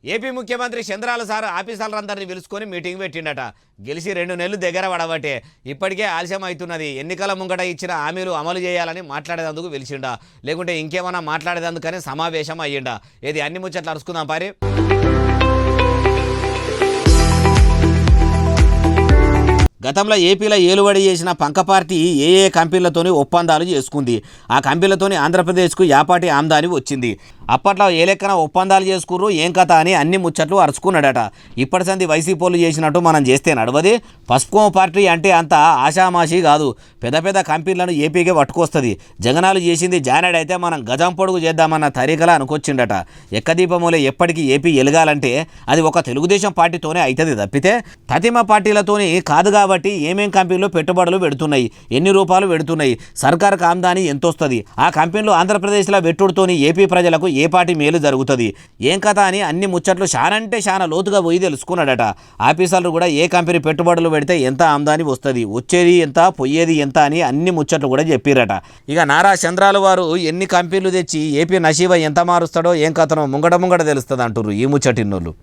AP ముఖ్యమంత్రి చంద్రాల sir ఆఫీసర్లందరినీ పిలుచుకొని meeting పెట్టిండట. గెలిచి 2 నెలలు దగ్గర పడబట్టే ఇప్పటికే ఆలస్యం అవుతున్నది. ఎన్నికల ముంగట ఇచ్చిన హామీలు అమలు చేయాలని మాట్లాడేందుకు పిలిచిండా, లేకుంటే ఇంకేమన్నా మాట్లాడేందుకని సమావేశం అయ్యిండా? ఏది అన్ని ముచ్చట్లు అరుచుకుందాం పారి. గతంలో ఏపీలో ఏలుబడి చేసిన పంక పార్టీ ఏ కంపెనీలతోని ఒప్పందాలు చేసుకుంది. ఆ కంపెనీలతోని ఆంధ్రప్రదేశ్కు యాపాటి ఆమ్దాని వచ్చింది. అప్పట్లో ఏ లెక్కన ఒప్పందాలు చేసుకుర్రు ఏం కథ అని అన్ని ముచ్చట్లు అరుచుకున్నాడట. ఇప్పటి సంది వైసీపీలు చేసినట్టు మనం చేస్తే నడవది. పసుపు పార్టీ అంటే అంత ఆషామాషి కాదు. పెద్ద పెద్ద కంపెనీలను ఏపీకి పట్టుకొస్తుంది. జగనాలు చేసింది జానెడ్ అయితే మనం గజం పొడుగు చేద్దామన్న తరీకలా అనుకొచ్చిండట. ఎక్కదీపములే ఎప్పటికీ ఏపీ ఎలగాలంటే అది ఒక తెలుగుదేశం పార్టీతోనే అవుతుంది తప్పితే తతిమ పార్టీలతోని కాదు. కాబట్టి ఏమేం కంపెనీలు పెట్టుబడులు పెడుతున్నాయి, ఎన్ని రూపాయలు పెడుతున్నాయి, సర్కారుకు ఆమ్దాని ఎంత వస్తుంది, ఆ కంపెనీలు ఆంధ్రప్రదేశ్లో పెట్టుడుతోని ఏపీ ప్రజలకు ఏ పార్టీ మేలు జరుగుతుంది, ఏం కథ అని అన్ని ముచ్చట్లు చానంటే చాలా లోతుగా పోయి తెలుసుకున్నాడట. ఆఫీసర్లు కూడా ఏ కంపెనీ పెట్టుబడులు పెడితే ఎంత ఆమ్దాని వస్తుంది, వచ్చేది ఎంత, పోయేది ఎంత అని అన్ని ముచ్చట్లు కూడా చెప్పిరట. ఇక నారా చంద్రాలు వారు ఎన్ని కంపెనీలు తెచ్చి ఏపీ నషీవ ఎంత మారుస్తాడో ఏం కథనో ముంగడ తెలుస్తుంది అంటుర్రు ఈ ముచ్చటిన్నోళ్ళు.